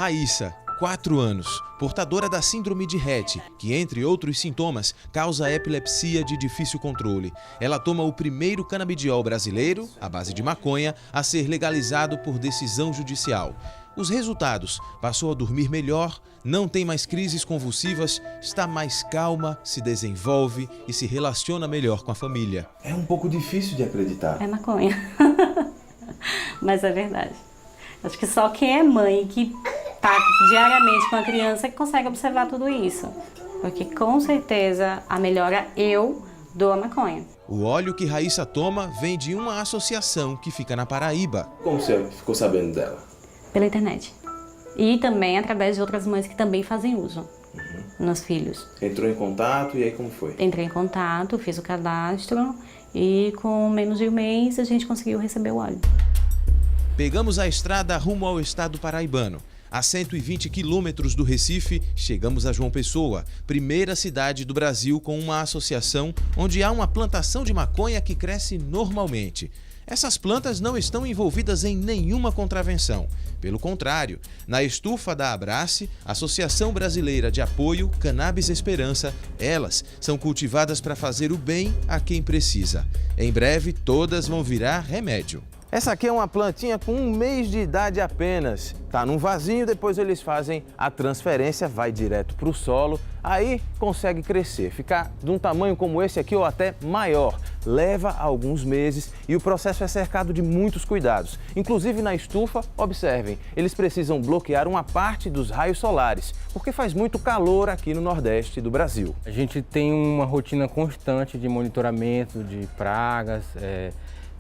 Raíssa, 4 anos, portadora da síndrome de Rett, que, entre outros sintomas, causa epilepsia de difícil controle. Ela toma o primeiro canabidiol brasileiro, à base de maconha, a ser legalizado por decisão judicial. Os resultados: passou a dormir melhor, não tem mais crises convulsivas, está mais calma, se desenvolve e se relaciona melhor com a família. É um pouco difícil de acreditar. É maconha, mas é verdade. Acho que só quem é mãe que está diariamente com a criança que consegue observar tudo isso. Porque com certeza a melhora eu dou a maconha. O óleo que Raíssa toma vem de uma associação que fica na Paraíba. Como você ficou sabendo dela? Pela internet. E também através de outras mães que também fazem uso nos filhos. Entrou em contato e aí como foi? Entrei em contato, fiz o cadastro e com menos de um mês a gente conseguiu receber o óleo. Pegamos a estrada rumo ao estado paraibano. A 120 quilômetros do Recife, chegamos a João Pessoa, primeira cidade do Brasil com uma associação onde há uma plantação de maconha que cresce normalmente. Essas plantas não estão envolvidas em nenhuma contravenção. Pelo contrário, na estufa da Abrace, Associação Brasileira de Apoio Cannabis Esperança, elas são cultivadas para fazer o bem a quem precisa. Em breve, todas vão virar remédio. Essa aqui é uma plantinha com 1 mês de idade apenas. Tá num vasinho, depois eles fazem a transferência, vai direto para o solo, aí consegue crescer, ficar de um tamanho como esse aqui ou até maior. Leva alguns meses e o processo é cercado de muitos cuidados. Inclusive na estufa, observem, eles precisam bloquear uma parte dos raios solares, porque faz muito calor aqui no Nordeste do Brasil. A gente tem uma rotina constante de monitoramento de pragas,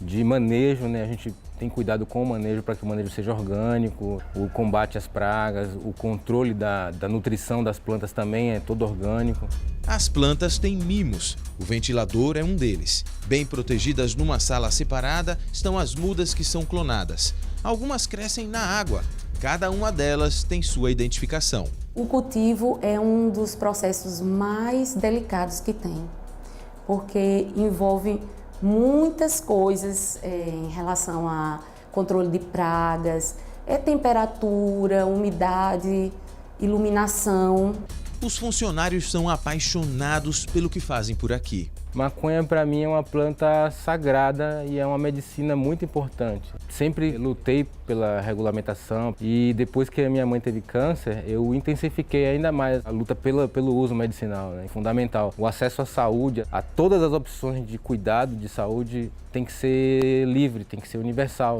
de manejo, né? A gente tem cuidado com o manejo para que o manejo seja orgânico, o combate às pragas, o controle da nutrição das plantas também é todo orgânico. As plantas têm mimos, o ventilador é um deles. Bem protegidas numa sala separada estão as mudas que são clonadas. Algumas crescem na água, cada uma delas tem sua identificação. O cultivo é um dos processos mais delicados que tem, porque envolve muitas coisas em relação a controle de pragas, temperatura, umidade, iluminação. Os funcionários são apaixonados pelo que fazem por aqui. Maconha para mim é uma planta sagrada e é uma medicina muito importante. Sempre lutei pela regulamentação e depois que a minha mãe teve câncer, eu intensifiquei ainda mais a luta pelo uso medicinal, né? Fundamental. O acesso à saúde, a todas as opções de cuidado de saúde tem que ser livre, tem que ser universal.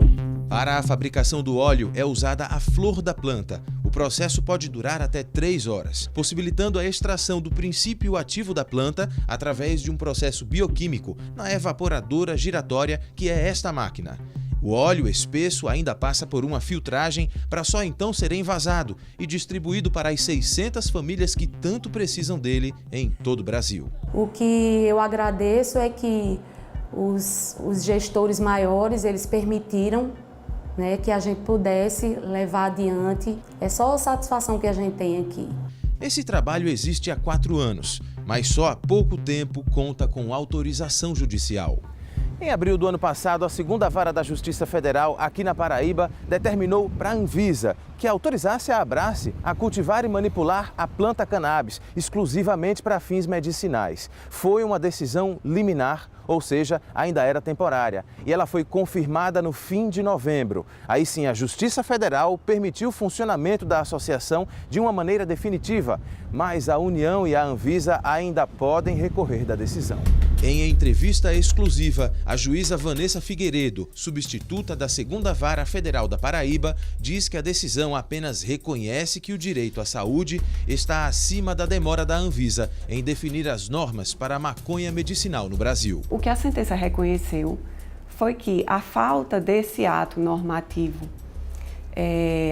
Para a fabricação do óleo é usada a flor da planta. O processo pode durar até 3 horas, possibilitando a extração do princípio ativo da planta através de um processo bioquímico na evaporadora giratória, que é esta máquina. O óleo espesso ainda passa por uma filtragem para só então ser envasado e distribuído para as 600 famílias que tanto precisam dele em todo o Brasil. O que eu agradeço é que os gestores maiores, eles permitiram, né, que a gente pudesse levar adiante. É só a satisfação que a gente tem aqui. Esse trabalho existe há 4 anos, mas só há pouco tempo conta com autorização judicial. Em abril do ano passado, a 2ª Vara da Justiça Federal, aqui na Paraíba, determinou para a Anvisa que autorizasse a Abrace a cultivar e manipular a planta cannabis exclusivamente para fins medicinais. Foi uma decisão liminar, ou seja, ainda era temporária, e ela foi confirmada no fim de novembro. Aí sim, a Justiça Federal permitiu o funcionamento da associação de uma maneira definitiva, mas a União e a Anvisa ainda podem recorrer da decisão. Em entrevista exclusiva, a juíza Vanessa Figueiredo, substituta da 2ª Vara Federal da Paraíba, diz que a decisão apenas reconhece que o direito à saúde está acima da demora da Anvisa em definir as normas para a maconha medicinal no Brasil. O que a sentença reconheceu foi que a falta desse ato normativo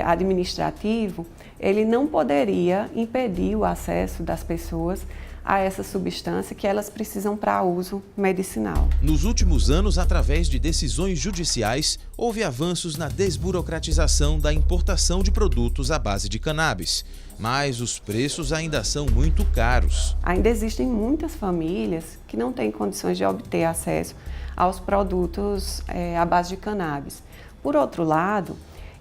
administrativo, ele não poderia impedir o acesso das pessoas a essa substância que elas precisam para uso medicinal. Nos últimos anos, através de decisões judiciais, houve avanços na desburocratização da importação de produtos à base de cannabis. Mas os preços ainda são muito caros. Ainda existem muitas famílias que não têm condições de obter acesso aos produtos à base de cannabis. Por outro lado,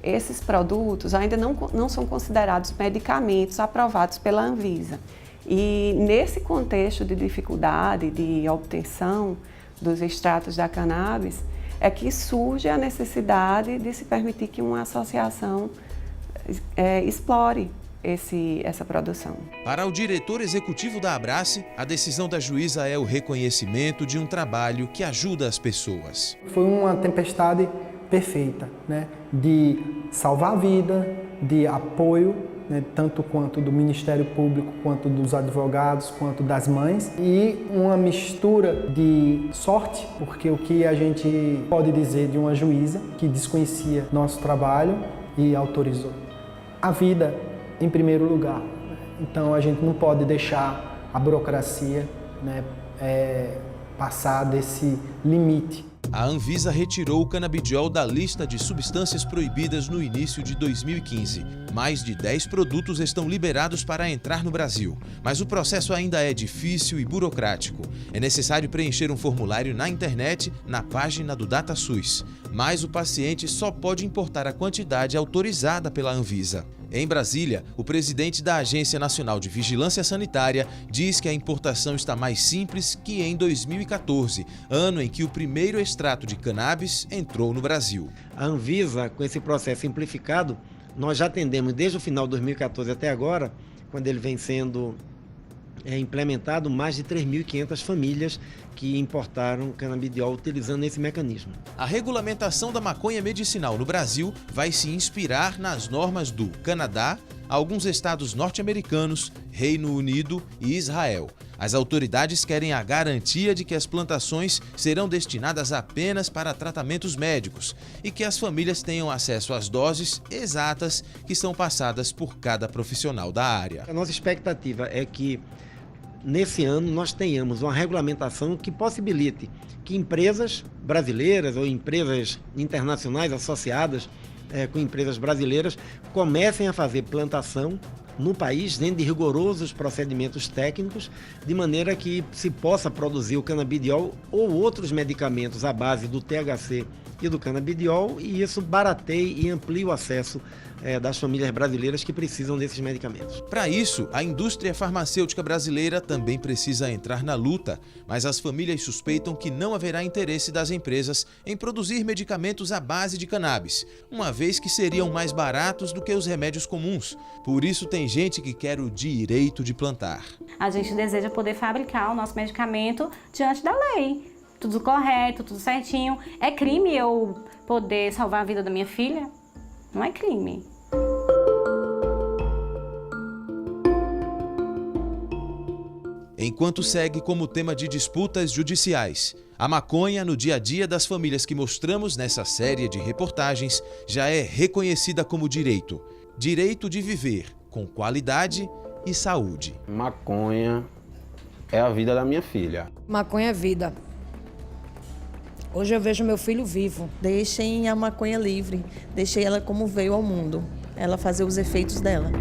esses produtos ainda não são considerados medicamentos aprovados pela Anvisa. E nesse contexto de dificuldade de obtenção dos extratos da cannabis, é que surge a necessidade de se permitir que uma associação explore essa produção. Para o diretor executivo da Abrace, a decisão da juíza é o reconhecimento de um trabalho que ajuda as pessoas. Foi uma tempestade perfeita, né? De salvar a vida, de apoio, né? Tanto quanto do Ministério Público, quanto dos advogados, quanto das mães, e uma mistura de sorte, porque o que a gente pode dizer de uma juíza que desconhecia nosso trabalho e autorizou. A vida em primeiro lugar. Então a gente não pode deixar a burocracia, né, passar desse limite. A Anvisa retirou o canabidiol da lista de substâncias proibidas no início de 2015. Mais de 10 produtos estão liberados para entrar no Brasil, mas o processo ainda é difícil e burocrático. É necessário preencher um formulário na internet, na página do DataSUS, mas o paciente só pode importar a quantidade autorizada pela Anvisa. Em Brasília, o presidente da Agência Nacional de Vigilância Sanitária diz que a importação está mais simples que em 2014, ano em que o primeiro extrato de cannabis entrou no Brasil. A Anvisa, com esse processo simplificado, nós já atendemos desde o final de 2014 até agora, quando ele vem sendo implementado, mais de 3.500 famílias que importaram canabidiol utilizando esse mecanismo. A regulamentação da maconha medicinal no Brasil vai se inspirar nas normas do Canadá, alguns estados norte-americanos, Reino Unido e Israel. As autoridades querem a garantia de que as plantações serão destinadas apenas para tratamentos médicos e que as famílias tenham acesso às doses exatas que são passadas por cada profissional da área. A nossa expectativa é que nesse ano nós tenhamos uma regulamentação que possibilite que empresas brasileiras ou empresas internacionais associadas com empresas brasileiras comecem a fazer plantação no país dentro de rigorosos procedimentos técnicos, de maneira que se possa produzir o canabidiol ou outros medicamentos à base do THC e do canabidiol, e isso barateie e amplie o acesso das famílias brasileiras que precisam desses medicamentos. Para isso, a indústria farmacêutica brasileira também precisa entrar na luta, mas as famílias suspeitam que não haverá interesse das empresas em produzir medicamentos à base de cannabis, uma vez que seriam mais baratos do que os remédios comuns. Por isso, tem gente que quer o direito de plantar. A gente deseja poder fabricar o nosso medicamento diante da lei. Tudo correto, tudo certinho. É crime eu poder salvar a vida da minha filha? Não é crime. Enquanto segue como tema de disputas judiciais, a maconha no dia a dia das famílias que mostramos nessa série de reportagens já é reconhecida como direito. Direito de viver com qualidade e saúde. Maconha é a vida da minha filha. Maconha é vida. Hoje eu vejo meu filho vivo. Deixem a maconha livre, deixei ela como veio ao mundo, ela fazer os efeitos dela.